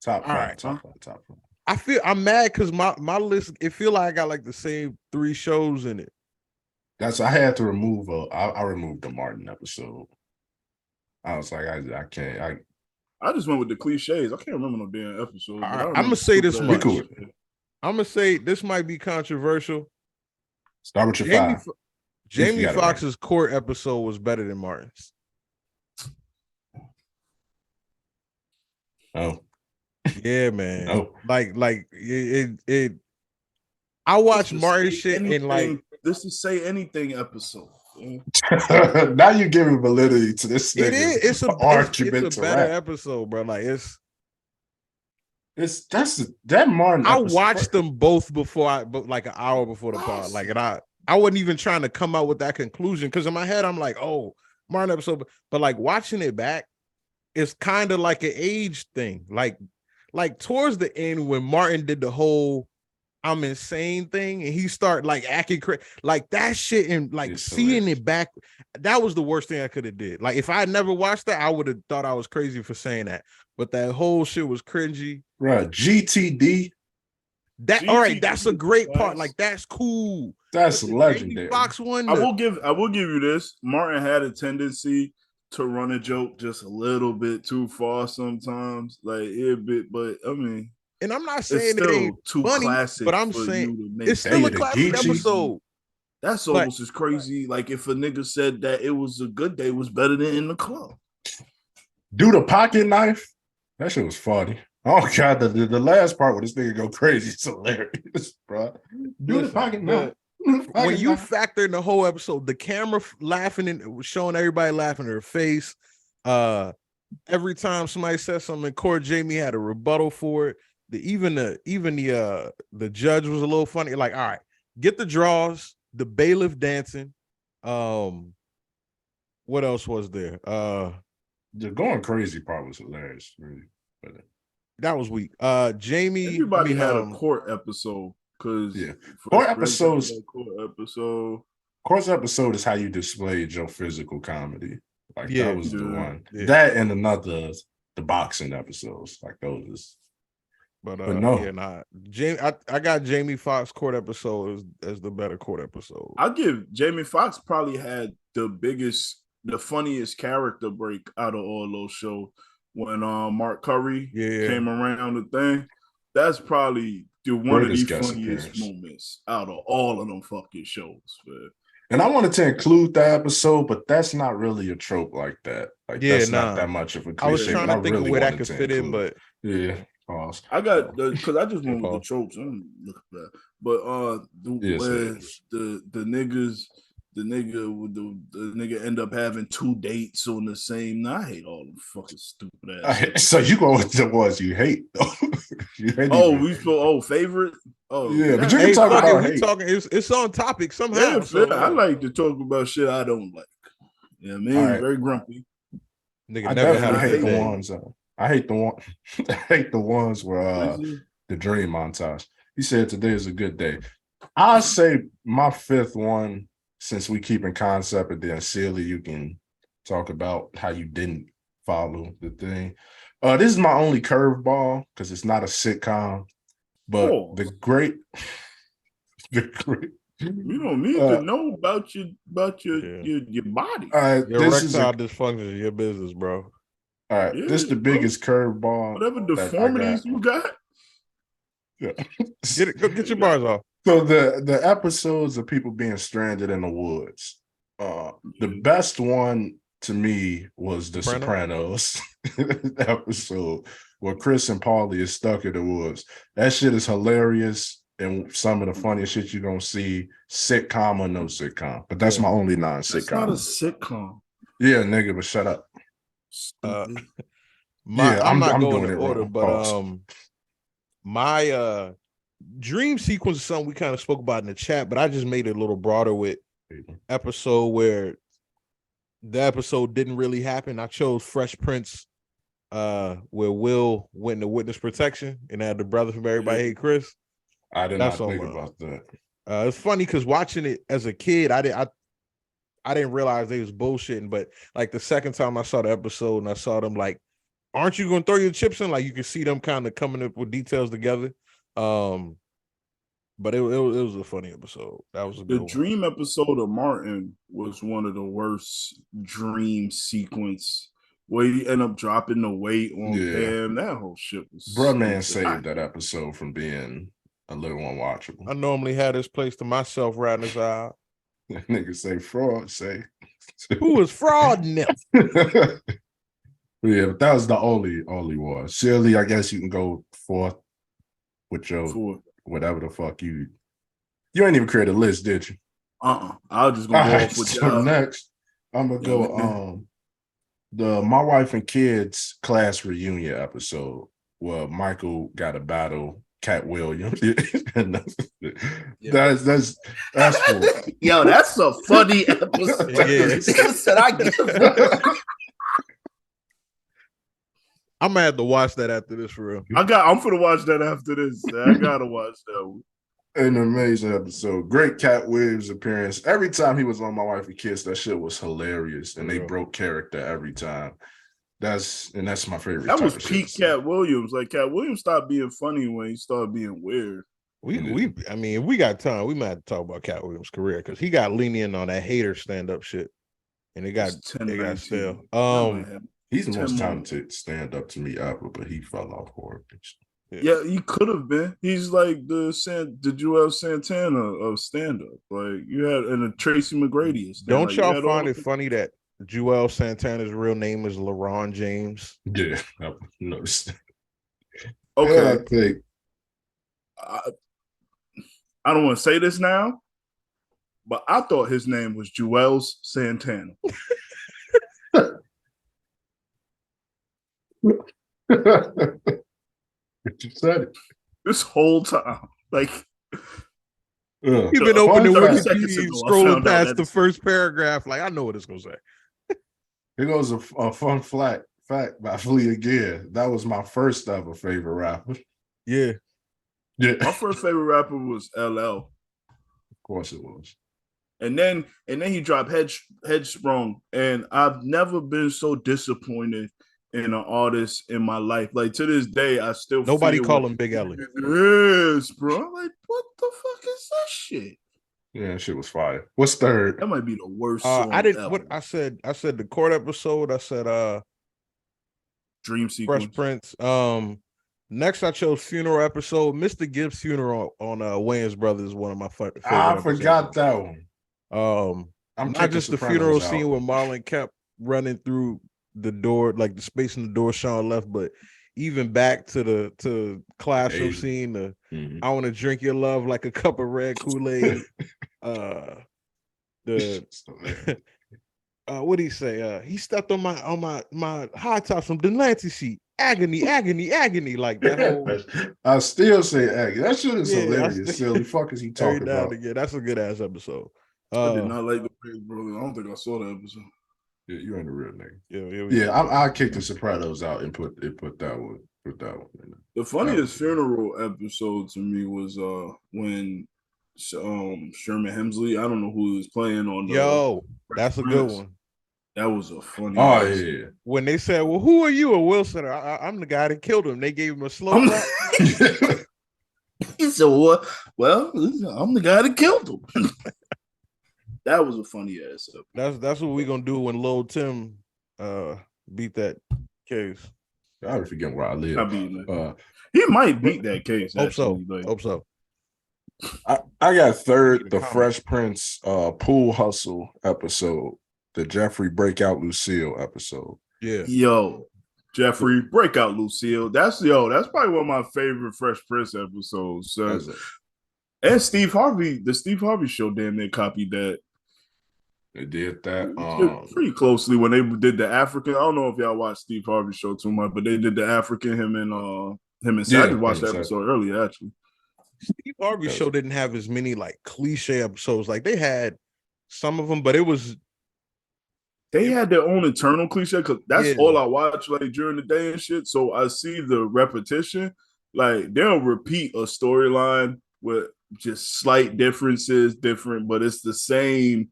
Top All five, right. top five, top five. I'm mad because my list, it feel like I got like the same 3 shows in it. I had to remove I removed the Martin episode. I was like, I can't. I just went with the cliches. I can't remember no damn episode. All But right, I I'm gonna remember say this Be cool much. with it. I'm gonna say this might be controversial. Start with your five. If you Jamie got it right. Foxx's court episode was better than Martin's. Oh, Yeah, man. oh. Like it. I watched Martin shit and like this is say anything episode. Now you're giving validity to this it nigga's is. argument It's a to better rap. episode, bro. Like that Martin. I episode. watched them both but like an hour before the pod. Like, and I wasn't even trying to come out with that conclusion because in my head I'm like, oh, Martin episode, but like watching it back, it's kind of like an age thing. Like towards the end when Martin did the whole I'm insane thing and he started like acting crazy, like that shit and like It's seeing hilarious. it back, that was the worst thing I could have did. Like if I had never watched that, I would have thought I was crazy for saying that. But that whole shit was cringy. Right, GTD. All right, that's a great part. Like that's cool. That's But the legendary. Jamie Foxx one. I will give you this. Martin had a tendency to run a joke just a little bit too far sometimes, like a bit. But I mean, and I'm not it's saying it still ain't too funny, classic. but I'm for saying you to make it's still a the classic Geechee. episode. That's almost as crazy. Like if a nigga said that it was a good day was better than in the club. Do the pocket knife. That shit was funny. Oh god, the last part where this nigga go crazy is hilarious, bro. Do the pocket knife. When you factor in the whole episode, the camera laughing and showing everybody laughing in her face. Every time somebody said something in court, Jamie had a rebuttal for it. Even the judge was a little funny. Like, all right, get the draws, the bailiff dancing. What else was there? The going crazy part was hilarious, really. But that was weak. Jamie. Everybody had a court episode because court episodes. Court episode is how you displayed your physical comedy. Like that was the one. Yeah. That and the boxing episodes. Like those. But no. Yeah, nah. I got Jamie Foxx court episode as the better court episode. I'll give Jamie Foxx probably had the funniest character break out of all those shows when Mark Curry came around the thing. That's probably one of the funniest moments out of all of them fucking shows, man. And I wanted to include that episode, but that's not really a trope like that. Like that's not that much of a cliche. I was trying to think of where that could fit in, but yeah. Pause. I got because I just went with the tropes. I'm looking at that. But the nigga end up having 2 dates on the same night. I hate all them fucking stupid ass. So you go with the ones you hate. Favorite. Oh yeah, but you can talk about hate. It's on topic somehow. I like to talk about shit I don't like. Yeah, man, right. Very grumpy. Nigga I definitely hate the ones. I hate the ones where the dream montage. He said today is a good day. I'll say my 5th one, since we keep in concept, and then Celia, you can talk about how you didn't follow the thing. This is my only curveball because it's not a sitcom, but the great. You don't need to know about your body. Your erectile dysfunction is your business, bro. All right, this is the biggest curveball. Whatever deformities you got. Yeah. Get your bars off. So the episodes of people being stranded in the woods. The best one to me was the Sopranos episode where Chris and Paulie is stuck in the woods. That shit is hilarious and some of the funniest shit you're gonna see, sitcom or no sitcom. But that's my only non-sitcom. It's not a sitcom. Yeah, nigga, but shut up. I'm not going in order, but my dream sequence is something we kind of spoke about in the chat, but I just made it a little broader with episode where the episode didn't really happen. I chose Fresh Prince, where Will went into witness protection and had the brother from Everybody Hate Chris. I did not think about that. It's funny because watching it as a kid, I didn't realize they was bullshitting, but like the second time I saw the episode and I saw them like aren't you gonna throw your chips in? Like you can see them kind of coming up with details together. But it was a funny episode. That was a good one. Dream episode of Martin was one of the worst dream sequence where he end up dropping the weight on Pam. That whole shit was Bruh saved that episode from being a little unwatchable. I normally had this place to myself right in his eye. That nigga say fraud, say. Who is frauding them? Yeah, but that was the only one. Shirley, I guess you can go forth with your whatever the fuck you ain't even create a list, did you? I'll just go off with so next. I'm gonna go the My Wife and Kids class reunion episode where Michael got a battle Cat Williams. That's cool. Yo, that's a funny episode. Said I give I'm gonna have to watch that after this for real. I'm gonna watch that after this. I gotta watch that one. An amazing episode. Great Cat Williams appearance. Every time he was on My Wife and Kids, that shit was hilarious. And they broke character every time. That's my favorite. That was peak Cat Williams. Like Cat Williams stopped being funny when he started being weird. I mean, if we got time, we might have to talk about Cat Williams' career because he got lenient on that hater stand-up shit. And it got stale. He's the most talented stand-up to me ever, but he fell off horribly. Yeah, he could have been. He's like the Joel Santana of stand-up. Like you had and a Tracy McGrady. Don't y'all find it funny that Joel Santana's real name is LeBron James? Yeah, I noticed. Okay, yeah, I think I don't want to say this now, but I thought his name was Joel Santana. You said it this whole time. Like you've been opening Wikipedia, scrolling past the first paragraph. Like I know what it's gonna say. Here goes a fun fact by Flea again. That was my first ever favorite rapper. Yeah. My first favorite rapper was LL. Of course it was. And then he dropped Headstrong, and I've never been so disappointed in an artist in my life. Like to this day, I still nobody call him Big Ellie. Yes, bro. I'm like, what the fuck is that shit? Yeah, that shit was fire. What's third? That might be the worst song I did ever. what I said the court episode. I said Dream Sequence. Fresh Prince. Next I chose funeral episode. Mr. Gibbs' funeral on Wayans Brothers, one of my favorite. I forgot that one. I'm not just the funeral scene where Marlon kept running through the door, like the space in the door Sean left, but even back to the classroom scene, I want to drink your love like a cup of red Kool-Aid. What did he say? He stepped on my high top from Delancey seat. Agony, like that whole. I still say agony. That shit is hilarious. Silly fuck is he talking about? Again. That's a good ass episode. I did not like the Big Brother. I don't think I saw the episode. Yeah, you ain't a real nigga. Yeah. I kicked the Sopranos out and put that one. In. The funniest funeral episode to me was when Sherman Hemsley. I don't know who he was playing on. That's a good one. That was a funny. Oh yeah. When they said, "Well, who are you?" and Will said, "I'm the guy that killed him." They gave him a slow clap. He said, "Well, I'm the guy that killed him." That was a funny ass episode. That's what we're gonna do when Lil Tim beat that case. I already forget where I live. He might beat that case. Hope so. I got third, the Fresh Prince pool hustle episode, the Jeffrey breakout Lucille episode. Yeah. Yo, Jeffrey breakout Lucille. That's probably one of my favorite Fresh Prince episodes. And Steve Harvey, the Steve Harvey show damn near copied that. They did that pretty closely when they did the African. I don't know if y'all watched Steve Harvey show too much, but they did the African. Him and Savage watched the episode earlier. Actually, Steve Harvey show didn't have as many like cliche episodes. Like they had some of them, but they had their own internal cliche because that's all I watch like during the day and shit. So I see the repetition. Like they'll repeat a storyline with just slight differences, but it's the same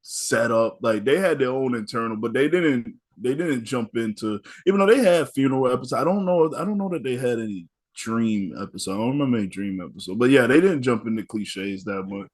setup. Like they had their own internal, but they didn't They didn't jump into, even though they had funeral episodes. I don't know that they had any dream episode. I don't remember any dream episode. But yeah, they didn't jump into cliches that much.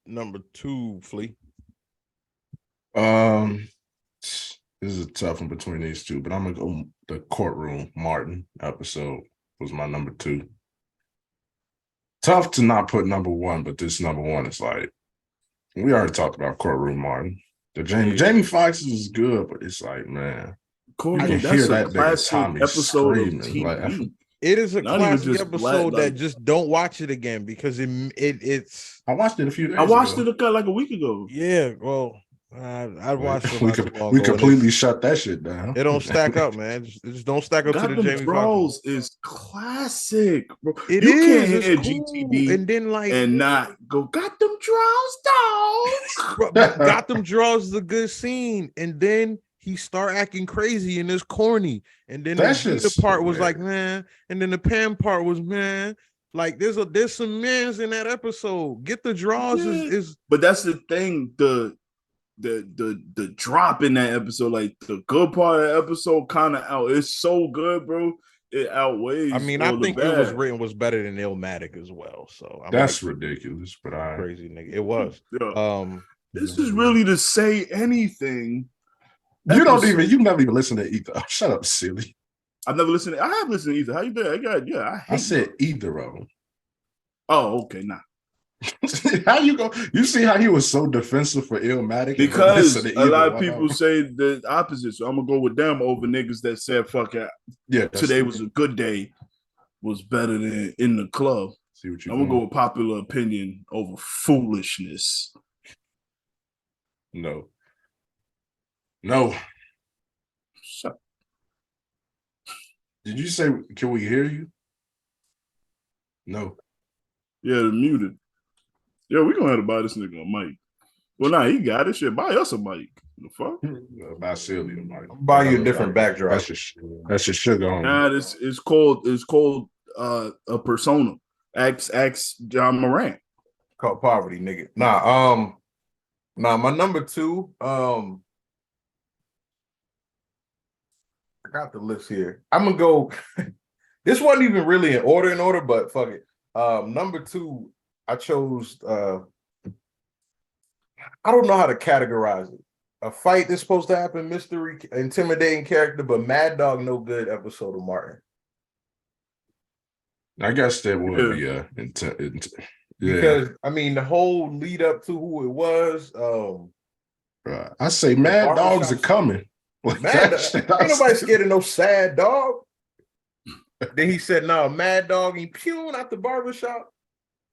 Number 2, Flea. This is a tough one between these two, but I'm gonna go the courtroom Martin episode was my number 2. Tough to not put number 1, but this number 1 is like, we already talked about courtroom Martin. The Jamie Foxx is good, but it's like, man, I can hear that classic episode of TV. Like, it is a classic episode that just don't watch it again because it's. I watched it a few days. I watched it like a week ago. Yeah, well, I watched it. We completely shut that shit down. It don't stack up, man. It just don't stack up to the Jamie Foxx. Is classic, bro. You can't hear GTB and then and not go. Got them draws, dog. Got them draws is a good scene, and then he start acting crazy and it's corny, and then the part was like, man, and then the Pam part was, man. Like there's some mans in that episode. Get the draws is but that's the thing. The drop in that episode, like the good part of the episode, kind of out. It's so good, bro. It outweighs. I mean, I think it was written was better than Illmatic as well. So that's ridiculous, but crazy nigga. It was. Yeah. This is really to say anything. You never even listen to either. Shut up, silly. I've never listened. I have listened to either. How you doing? I said either of them. Oh, okay, nah. How you go? You see how he was so defensive for Illmatic? Because a lot of people say the opposite. So I'm gonna go with them over niggas that said fuck it. Yeah, today was a good day. Was better than In the Club. See what I'm gonna go with popular opinion over foolishness. No. Shut. Did you say? Can we hear you? No. Yeah, they're muted. Yo, we gonna have to buy this nigga a mic. Well, nah, he got it. Shit, buy us a mic. The fuck? Buy Sylvia a mic. Buy you a different backdrop. That's just sugar on. Nah, it's called a persona. Ask John Morant. Called poverty, nigga. Nah, my number 2. I got the list here. I'm gonna go. This wasn't even really in order, but fuck it. Number 2, I chose. I don't know how to categorize it. A fight that's supposed to happen, mystery, intimidating character, but Mad Dog no good episode of Martin. I guess that would be because I mean the whole lead up to who it was. I say Mad Dogs are coming. Ain't nobody scared of no sad dog. Then he said, "No, Mad Dog ain't pewing out the barbershop."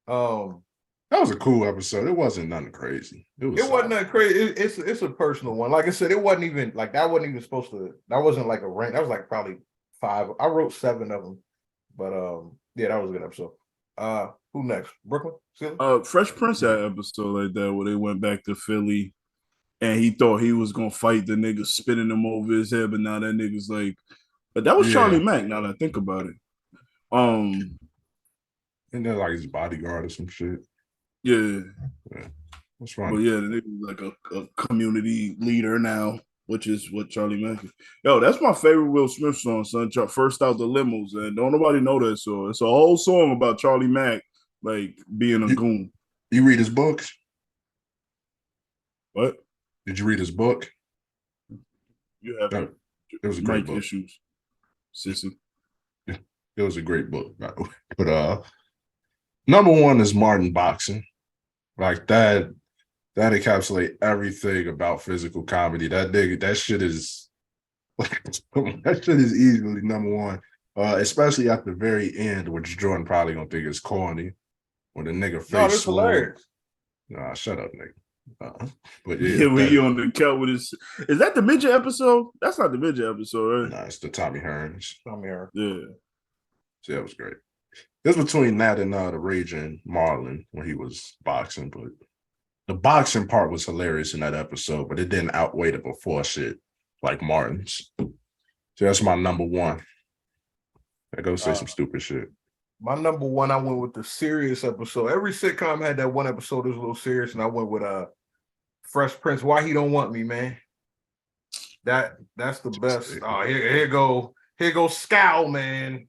That was a cool episode. It wasn't nothing crazy. It wasn't nothing crazy. It's a personal one. Like I said, it wasn't even like that. Wasn't even supposed to. That wasn't like a rank. That was like probably 5. I wrote 7 of them, but yeah, that was a good episode. Who next? Brooklyn? Silly? Fresh Prince had an episode like that where they went back to Philly, and he thought he was gonna fight the nigga spinning him over his head, but now that nigga's like, but that was Charlie Mack. Now that I think about it, and then like his bodyguard or some shit. Yeah. That's right. But yeah, the nigga's like a community leader now, which is what Charlie Mack is. Yo, that's my favorite Will Smith song, son. First Out the Limos, and don't nobody know that song. It's a whole song about Charlie Mack like being a goon. You read his books? What? Did you read his book? You have it was a great book. Issues, sissy. It was a great book, but number 1 is Martin boxing. Like that encapsulates everything about physical comedy. That shit is easily number 1. Especially at the very end, which Jordan probably gonna think is corny. When the nigga face it's hilarious. Nah, shut up, nigga. But when he on the couch with his, is that the midget episode? That's not the midget episode, right? Nah, it's the Tommy Hearns. Yeah. So that was great. It was between that and the Raging Marlon when he was boxing, but the boxing part was hilarious in that episode, but it didn't outweigh the before shit like Martin's. So that's my number 1. I go say some stupid shit. My number 1, I went with the serious episode. Every sitcom had that one episode that was a little serious, and I went with Fresh Prince. Why He Don't Want Me, man. That's the best. Oh, here go Scowl, man.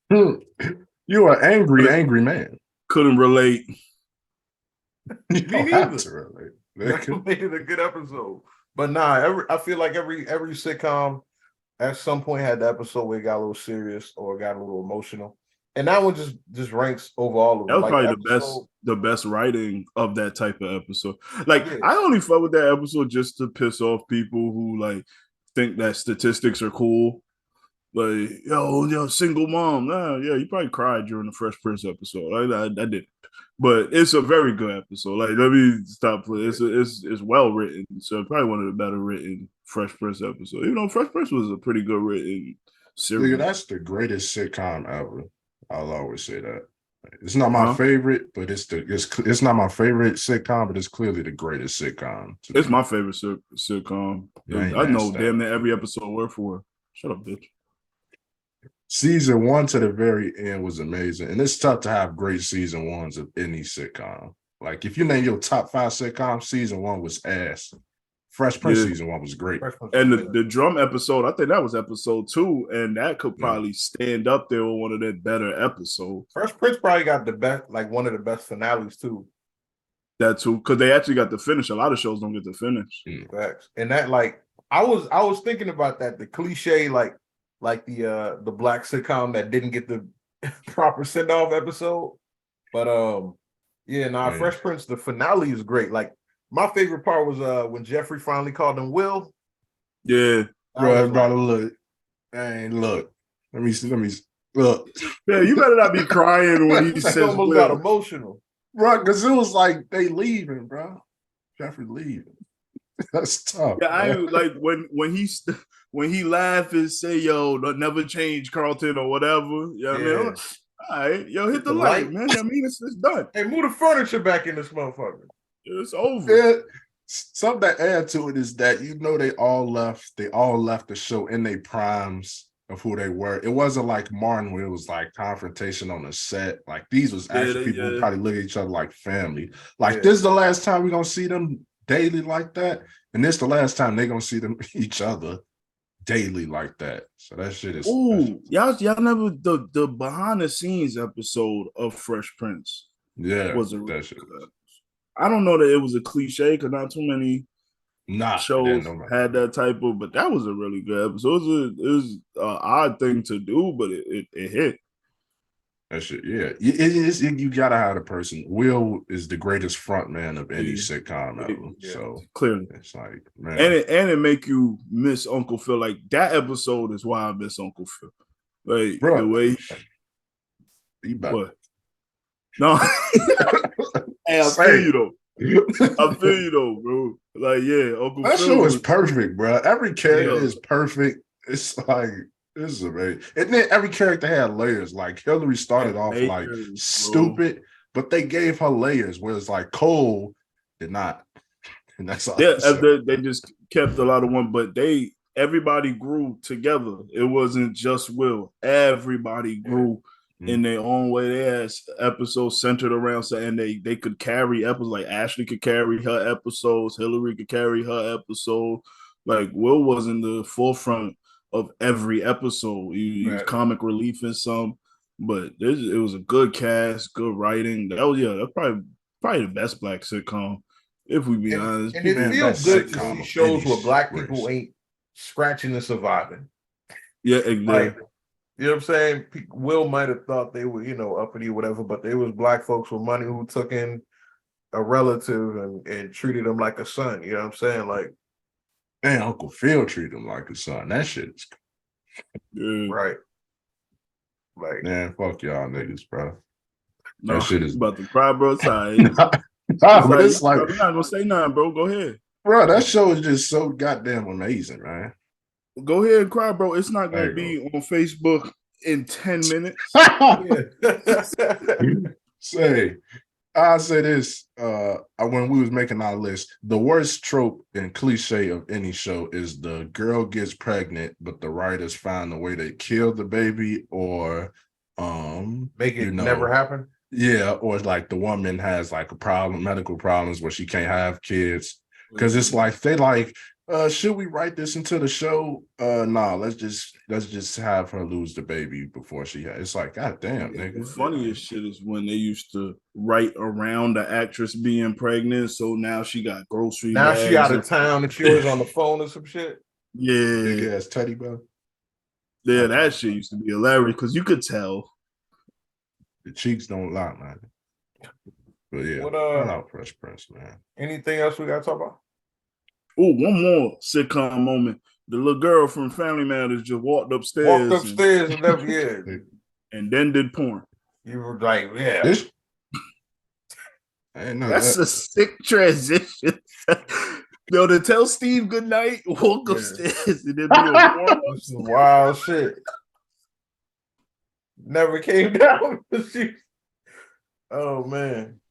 You are angry man. Couldn't relate. You don't have to relate. That made it a good episode. But nah, I feel like every sitcom at some point had the episode where it got a little serious or got a little emotional. And that one just ranks over all of them. That was probably the best writing of that type of episode. Like, yeah. I only fuck with that episode just to piss off people who like think that statistics are cool. Like, yo, single mom. Nah, yeah, you probably cried during the Fresh Prince episode. I didn't. But it's a very good episode. Like, let me stop. It's well written. So probably one of the better written Fresh Prince episodes. You know, Fresh Prince was a pretty good written series. Nigga, that's the greatest sitcom ever. I'll always say that. It's not my favorite, but it's not my favorite sitcom, but it's clearly the greatest sitcom. It's my favorite sitcom. I know damn near every episode word for word. Shut up, bitch. Season 1 to the very end was amazing. And it's tough to have great season 1s of any sitcom. Like, if you name your top 5 sitcoms, season 1 was ass. Fresh Prince season 1 was great. And the drum episode, I think that was episode 2, and that could probably stand up there with one of their better episodes. Fresh Prince probably got the best, like one of the best finales too. That too, because they actually got to finish. A lot of shows don't get to finish. Facts. And that, like, I was thinking about that, the cliche, like the black sitcom that didn't get the proper send-off episode. But Fresh Prince, the finale is great. Like, my favorite part was when Jeffrey finally called him Will. Yeah. Bro, look. Hey, look. Let me look. Yeah, you better not be crying when he says almost got emotional. Bro, because it was like they leaving, bro. Jeffrey leaving. That's tough. Yeah, I like when he laugh and say, yo, never change, Carlton, or whatever. You know what I mean? All right, yo, hit the light, man. I mean, it's done. Hey, move the furniture back in this motherfucker. It's over. Yeah. Something that add to it is that, you know, they all left the show in their primes of who they were. It wasn't like Martin where it was like confrontation on the set. Like, these was actually people who probably look at each other like family. Like, this is the last time we're gonna see them daily like that, and this the last time they're gonna see them each other daily like that. So that shit is y'all never the behind the scenes episode of Fresh Prince. Yeah, was that shit. I don't know that it was a cliche because not too many shows had that type of, but that was a really good episode. It was an odd thing to do, but it hit. That shit, yeah. You gotta have a person. Will is the greatest front man of any sitcom ever. So clearly, it's like, man, and it make you miss Uncle Phil. Like, that episode is why I miss Uncle Phil. Like, bro, the way he better. No, hey, I feel you though, bro. Like, yeah, Uncle that Phil show is perfect, bro. Every character is perfect. It's like, this is amazing. And then every character had layers. Like, Hillary started off like stupid, but they gave her layers. Whereas like Cole did not, and that's all. Yeah, they just kept a lot of one, but everybody grew together. It wasn't just Will. Everybody grew in their own way. They had episodes centered around, and they could carry episodes. Like, Ashley could carry her episodes, Hillary could carry her episode. Like, Will was in the forefront of every episode. He was comic relief in some, but it was a good cast, good writing. That's probably the best black sitcom, if we be honest. And it feels good to see shows where black people ain't scratching and surviving. Yeah, exactly. Like, you know what I'm saying? Will might have thought they were, uppity or whatever, but there was black folks with money who took in a relative and treated him like a son. You know what I'm saying? Like, and Uncle Phil treated him like a son. That shit is right. Like, man, fuck y'all niggas, bro. No, that shit is about to cry, bro. Sorry. but it's like, I'm not gonna say nothing, bro. Go ahead, bro. That show is just so goddamn amazing, man. Go ahead and cry, bro. It's not gonna be on Facebook in 10 minutes. I'll say this. When we was making our list, the worst trope and cliche of any show is the girl gets pregnant, but the writers find a way to kill the baby or make it never happen. Yeah, or like the woman has like medical problems where she can't have kids. Because it's like they like Should we write this into the show? Nah, let's just have her lose the baby before she had. It's like, god damn, nigga. The funniest shit is when they used to write around the actress being pregnant, so now she got grocery bags. Now she out of town and she was on the phone or some shit. Yeah. Big ass teddy bear. Yeah, that shit used to be hilarious because you could tell. The cheeks don't lie, man. But yeah, what out Fresh Prince, man. Anything else we gotta talk about? Oh, one more sitcom moment. The little girl from Family Matters just walked upstairs. And never, yeah. And then did porn. You were like, yeah. That's a sick transition. Yo, to tell Steve good night, walk upstairs, and then be a porn. This is wild shit. Never came down. Oh man.